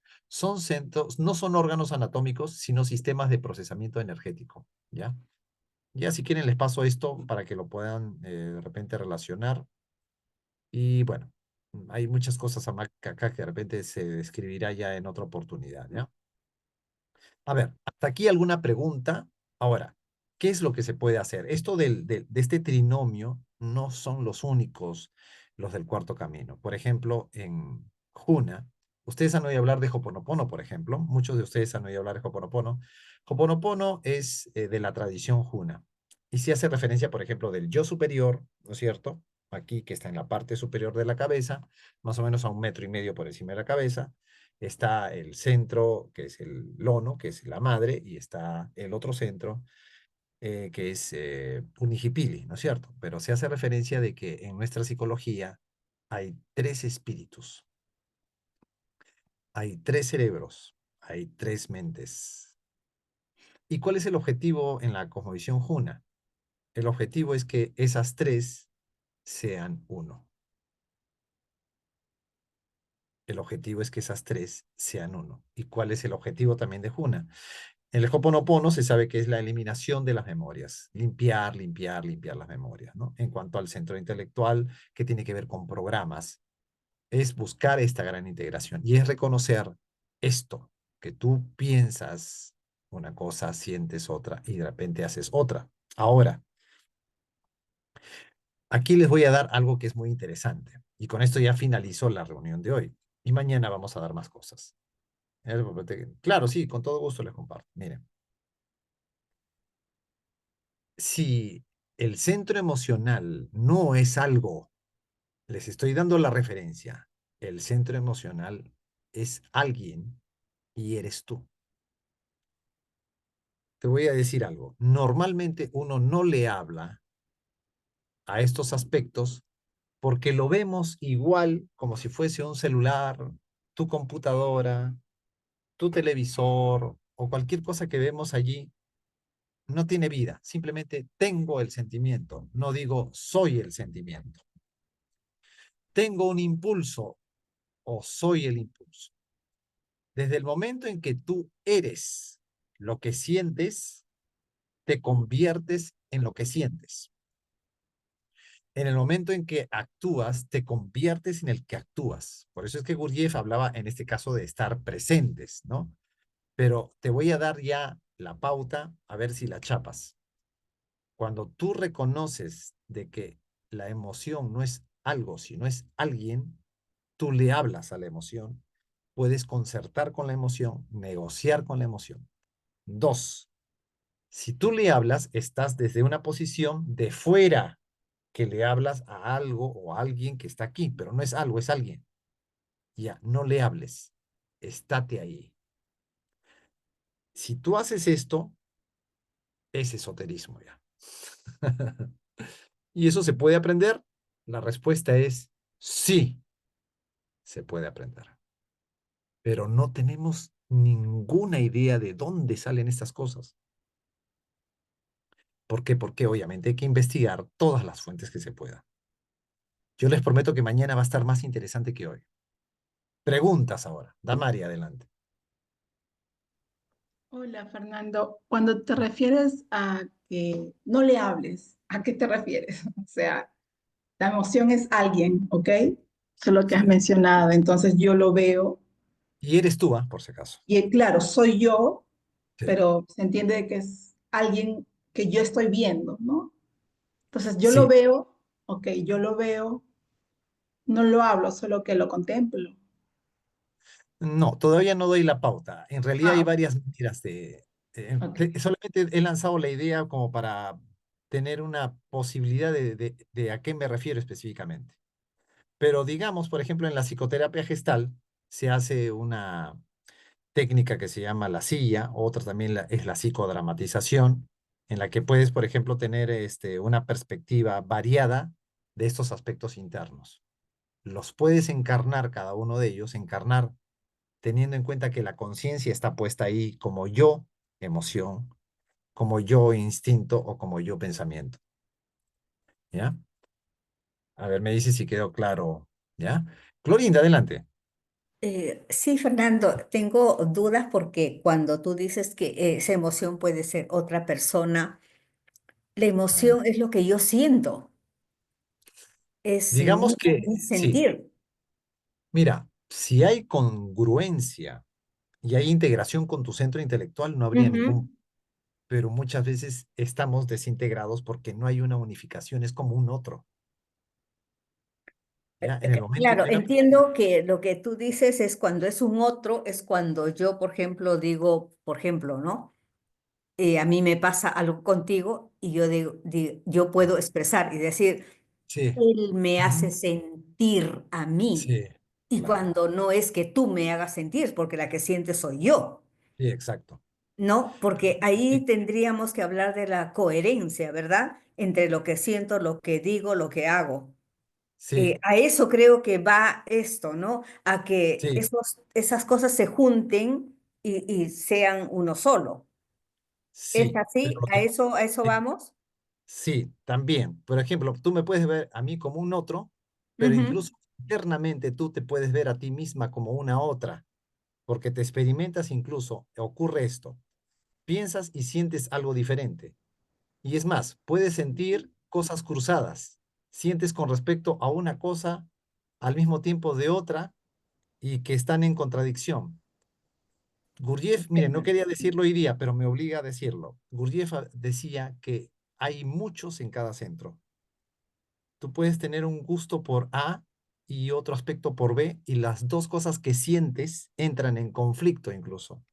no son órganos anatómicos, sino sistemas de procesamiento energético, ¿ya? Ya si quieren les paso esto para que lo puedan de repente relacionar. Y bueno, hay muchas cosas acá que de repente se describirá ya en otra oportunidad, ¿ya? A ver, hasta aquí alguna pregunta. Ahora, ¿qué es lo que se puede hacer? Esto de este trinomio no son los únicos, los del cuarto camino. Por ejemplo, en Juna, ustedes han oído hablar de Hoponopono, por ejemplo. Muchos de ustedes han oído hablar de Hoponopono. Hoponopono es de la tradición Juna. Y se hace referencia, por ejemplo, del yo superior, ¿no es cierto? Aquí, que está en la parte superior de la cabeza, más o menos a 1,5 metros por encima de la cabeza está el centro, que es el lono, que es la madre, y está el otro centro, que es Unijipili, ¿no es cierto? Pero se hace referencia de que en nuestra psicología hay tres espíritus, hay tres cerebros, hay tres mentes. ¿Y cuál es el objetivo en la cosmovisión Juna? El objetivo es que esas tres sean uno. El objetivo es que esas tres sean uno. ¿Y cuál es el objetivo también de Juna? En el Hoponopono se sabe que es la eliminación de las memorias, limpiar, limpiar, limpiar las memorias, ¿no? En cuanto al centro intelectual, que tiene que ver con programas, es buscar esta gran integración y es reconocer esto, que tú piensas una cosa, sientes otra y de repente haces otra. Ahora, aquí les voy a dar algo que es muy interesante y con esto ya finalizó la reunión de hoy y mañana vamos a dar más cosas. Claro, sí, con todo gusto les comparto. Miren. Si el centro emocional no es algo, les estoy dando la referencia, el centro emocional es alguien y eres tú. Te voy a decir algo. Normalmente uno no le habla a estos aspectos porque lo vemos igual como si fuese un celular, tu computadora, tu televisor o cualquier cosa que vemos allí. No tiene vida, simplemente tengo el sentimiento, no digo soy el sentimiento. Tengo un impulso o soy el impulso. Desde el momento en que tú eres lo que sientes, te conviertes en lo que sientes. En el momento en que actúas, te conviertes en el que actúas. Por eso es que Gurdjieff hablaba en este caso de estar presentes, ¿no? Pero te voy a dar ya la pauta a ver si la chapas. Cuando tú reconoces de que la emoción no es algo, sino es alguien, tú le hablas a la emoción, puedes concertar con la emoción, negociar con la emoción. Dos, si tú le hablas, estás desde una posición de fuera, que le hablas a algo o a alguien que está aquí, pero no es algo, es alguien. Ya, no le hables, estate ahí. Si tú haces esto, es esoterismo ya. ¿Y eso se puede aprender? La respuesta es sí, se puede aprender. Pero no tenemos ninguna idea de dónde salen estas cosas. ¿Por qué? Porque obviamente hay que investigar todas las fuentes que se puedan. Yo les prometo que mañana va a estar más interesante que hoy. Preguntas ahora. Damari, adelante. Hola Fernando, cuando te refieres a que no le hables, ¿a qué te refieres? O sea, la emoción es alguien, ¿ok? Eso es lo que has Sí. mencionado, entonces yo lo veo Y eres tú, ¿ah? Por si acaso. y claro, soy yo, Sí. pero se entiende que es alguien que yo estoy viendo, ¿no? Entonces yo lo Sí. veo, ok, yo lo veo, no lo hablo, solo que lo contemplo. No, todavía no doy la pauta. En realidad hay Ah, varias maneras ok. solamente he lanzado la idea como para tener una posibilidad de a qué me refiero específicamente. Pero digamos, por ejemplo, en la psicoterapia gestal se hace una técnica que se llama la silla, otra también es la psicodramatización, en la que puedes, por ejemplo, tener una perspectiva variada de estos aspectos internos. Los puedes encarnar cada uno de ellos, encarnar teniendo en cuenta que la conciencia está puesta ahí como yo, emoción, como yo, instinto o como yo, pensamiento. ¿Ya? A ver, me dice si quedó claro. ¿Ya? Clorinda, adelante. Sí, Fernando, tengo dudas porque cuando tú dices que esa emoción puede ser otra persona, la Ah, emoción es lo que yo siento, es digamos que mi sí. sentir. Mira, si hay congruencia y hay integración con tu centro intelectual, no habría Ujú. ningún, pero muchas veces estamos desintegrados porque no hay una unificación, es como un otro. ¿Ya? En el momento Claro, que una entiendo que lo que tú dices es cuando es un otro, es cuando yo, por ejemplo, digo, por ejemplo, ¿no? A mí me pasa algo contigo y yo yo puedo expresar y decir, sí, él me hace ujú, sentir a mí. sí, Y claro, cuando no es que tú me hagas sentir, porque la que siente soy yo, sí, exacto. ¿no? Porque Sí, ahí tendríamos que hablar de la coherencia, ¿verdad? Entre lo que siento, lo que digo, lo que hago. sí, A eso creo que va esto, ¿no? A que sí, esas cosas se junten y sean uno solo. ¿Es sí, pero así? A eso sí, vamos? sí, también. Por ejemplo, tú me puedes ver a mí como un otro, pero Ujú. incluso internamente tú te puedes ver a ti misma como una otra, porque te experimentas incluso, ocurre esto, piensas y sientes algo diferente. Y es más, puedes sentir cosas cruzadas. Sientes con respecto a una cosa al mismo tiempo de otra y que están en contradicción. Gurdjieff, mire, no quería decirlo hoy día, pero me obliga a decirlo. Gurdjieff decía que hay muchos en cada centro. Tú puedes tener un gusto por A y otro aspecto por B, y las dos cosas que sientes entran en conflicto incluso.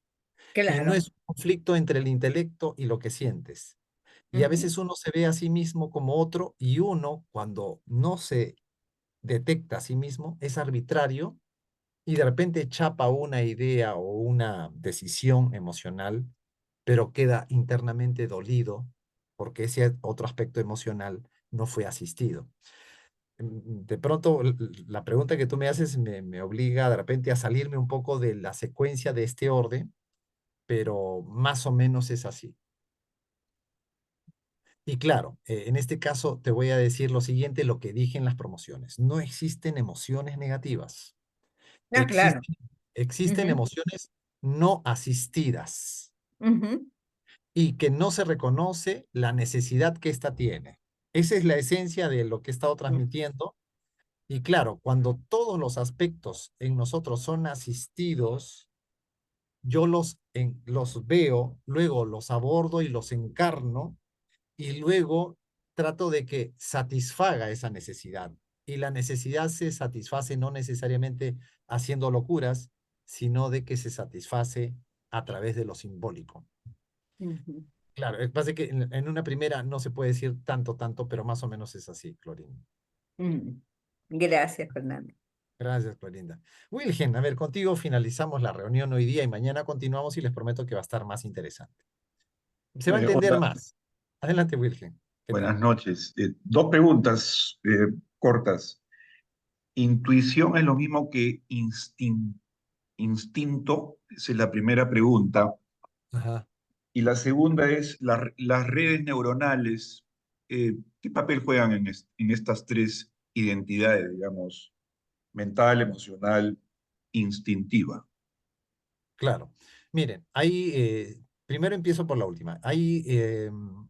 Y no Claro. es un conflicto entre el intelecto y lo que sientes. Y a Ujú. veces uno se ve a sí mismo como otro, y uno, cuando no se detecta a sí mismo, es arbitrario y de repente chapa una idea o una decisión emocional, pero queda internamente dolido porque ese otro aspecto emocional no fue asistido. De pronto, la pregunta que tú me haces me obliga de repente a salirme un poco de la secuencia de este orden, pero más o menos es así. Y claro, en este caso te voy a decir lo siguiente, lo que dije en las promociones. No existen emociones negativas. Ah, claro. Existen Ujú, emociones no asistidas ujú. y que no se reconoce la necesidad que ésta tiene. Esa es la esencia de lo que he estado transmitiendo. Y claro, cuando todos los aspectos en nosotros son asistidos, yo los veo, luego los abordo y los encarno, y luego trato de que satisfaga esa necesidad. Y la necesidad se satisface no necesariamente haciendo locuras, sino de que se satisface a través de lo simbólico. Ujú, Claro, es pasa que en una primera no se puede decir tanto, pero más o menos es así, Clorinda. ujú. Gracias, Fernando. Gracias, Clorinda. Wilgen, a ver, contigo finalizamos la reunión hoy día y mañana continuamos y les prometo que va a estar más interesante. Se va a entender Hola, más. Adelante, Wilgen. ¿Qué buenas tal? noches. Dos preguntas cortas. ¿Intuición es lo mismo que instinto? Esa es la primera pregunta. Ajá. Y la segunda es las redes neuronales. ¿Qué papel juegan en estas tres identidades, digamos, mental, emocional, instintiva? Claro. Miren, hay, primero empiezo por la última. Hay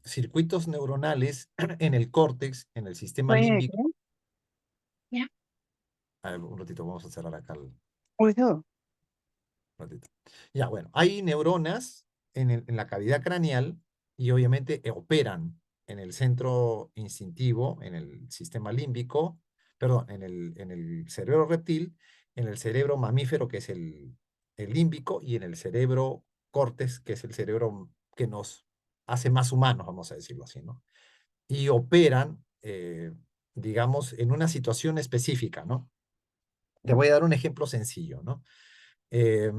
circuitos neuronales en el córtex, en el sistema Wait, límbico. yeah, A ver, un ratito, vamos a cerrar acá withhold. ratito. Ya, bueno, hay neuronas en la cavidad craneal y obviamente operan en el centro instintivo, en el sistema límbico, perdón, en el cerebro reptil, en el cerebro mamífero, que es el límbico, y en el cerebro córtex, que es el cerebro que nos hace más humanos, vamos a decirlo así, ¿no? Y operan, digamos, en una situación específica, ¿no? Te voy a dar un ejemplo sencillo, ¿no? Eh,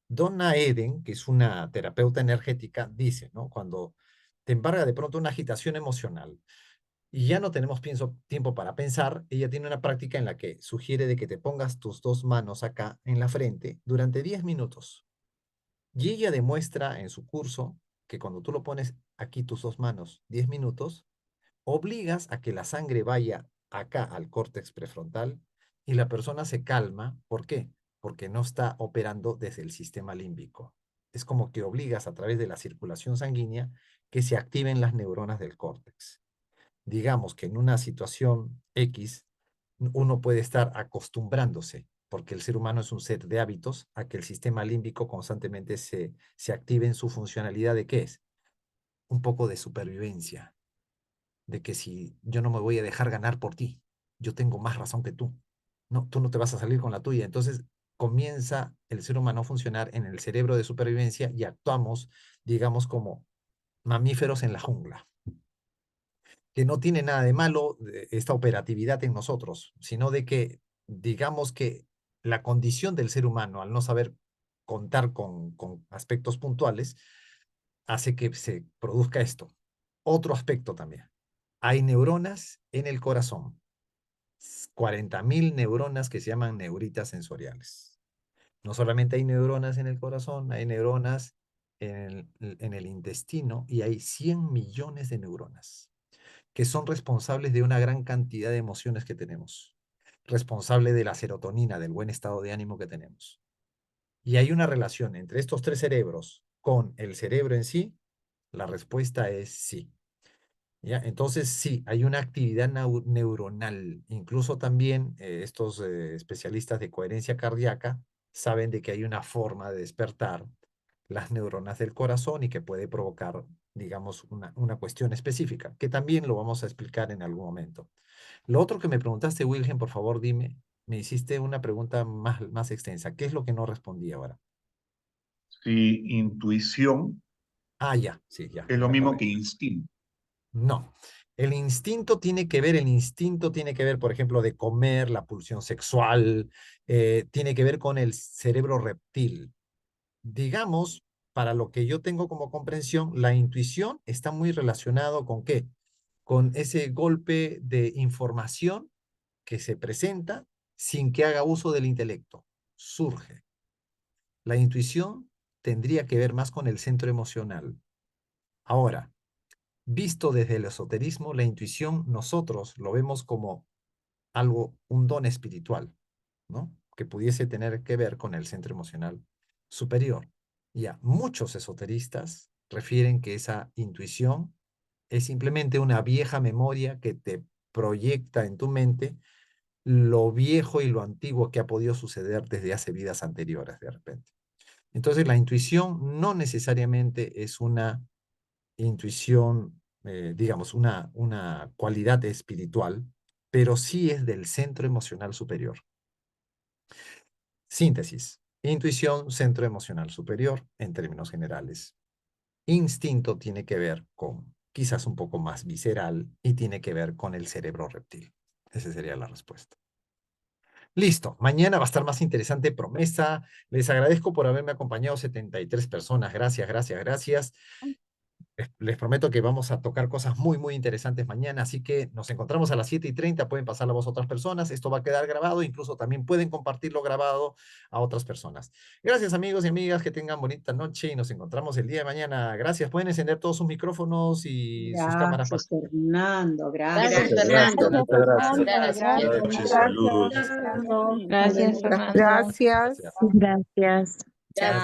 Donna Eden, que es una terapeuta energética, dice, ¿no? Cuando te embarga de pronto una agitación emocional y ya no tenemos tiempo para pensar, ella tiene una práctica en la que sugiere de que te pongas tus dos manos acá en la frente durante 10 minutos. Y ella demuestra en su curso que cuando tú lo pones aquí tus dos manos 10 minutos, obligas a que la sangre vaya acá al córtex prefrontal y la persona se calma. ¿Por qué? Porque no está operando desde el sistema límbico. Es como que obligas a través de la circulación sanguínea que se activen las neuronas del córtex. Digamos que en una situación X, uno puede estar acostumbrándose, porque el ser humano es un set de hábitos, a que el sistema límbico constantemente se active en su funcionalidad de ¿qué es? Un poco de supervivencia, de que si yo no me voy a dejar ganar por ti, yo tengo más razón que tú. No, tú no te vas a salir con la tuya. Entonces comienza el ser humano a funcionar en el cerebro de supervivencia y actuamos, digamos, como mamíferos en la jungla, que no tiene nada de malo esta operatividad en nosotros, sino de que, digamos que la condición del ser humano, al no saber contar con aspectos puntuales, hace que se produzca esto. Otro aspecto también. Hay neuronas en el corazón, 40.000 neuronas que se llaman neuritas sensoriales. No solamente hay neuronas en el corazón, hay neuronas en el intestino y hay 100 millones de neuronas que son responsables de una gran cantidad de emociones que tenemos, responsable de la serotonina, del buen estado de ánimo que tenemos. Y hay una relación entre estos tres cerebros con el cerebro en sí. La respuesta es sí. ¿Ya? Entonces, sí, hay una actividad neuronal. Incluso también estos especialistas de coherencia cardíaca saben de que hay una forma de despertar las neuronas del corazón y que puede provocar, digamos, una cuestión específica, que también lo vamos a explicar en algún momento. Lo otro que me preguntaste, Wilhelm, por favor, dime, me hiciste una pregunta más extensa. ¿Qué es lo que no respondí ahora? Si intuición Ah, ya, sí, ya, es lo me mismo acordé. que instinto. No. El instinto tiene que ver, por ejemplo, de comer, la pulsión sexual, tiene que ver con el cerebro reptil. Digamos, para lo que yo tengo como comprensión, la intuición está muy relacionado con ¿qué? Con ese golpe de información que se presenta sin que haga uso del intelecto. Surge. La intuición tendría que ver más con el centro emocional. Ahora, visto desde el esoterismo, la intuición nosotros lo vemos como algo, un don espiritual, ¿no? Que pudiese tener que ver con el centro emocional superior. Ya, muchos esoteristas refieren que esa intuición es simplemente una vieja memoria que te proyecta en tu mente lo viejo y lo antiguo que ha podido suceder desde hace vidas anteriores de repente. Entonces, la intuición no necesariamente es una intuición, digamos, una cualidad espiritual, pero sí es del centro emocional superior. Síntesis. Intuición, centro emocional superior, en términos generales. Instinto tiene que ver con quizás un poco más visceral y tiene que ver con el cerebro reptil. Esa sería la respuesta. Listo, mañana va a estar más interesante, promesa. Les agradezco por haberme acompañado 73 personas. Gracias, gracias, gracias. Les prometo que vamos a tocar cosas muy, muy interesantes mañana, así que nos encontramos a las 7:30, pueden pasar la voz a otras personas, esto va a quedar grabado, incluso también pueden compartirlo grabado a otras personas. Gracias amigos y amigas, que tengan bonita noche y nos encontramos el día de mañana. Gracias, pueden encender todos sus micrófonos y sus cámaras. Gracias, Fernando. Gracias. Gracias, Muchas Fernando. gracias, muchas gracias. Gracias. Buenas noches, saludos. Gracias, Fernando. Gracias. Gracias. Gracias. Gracias.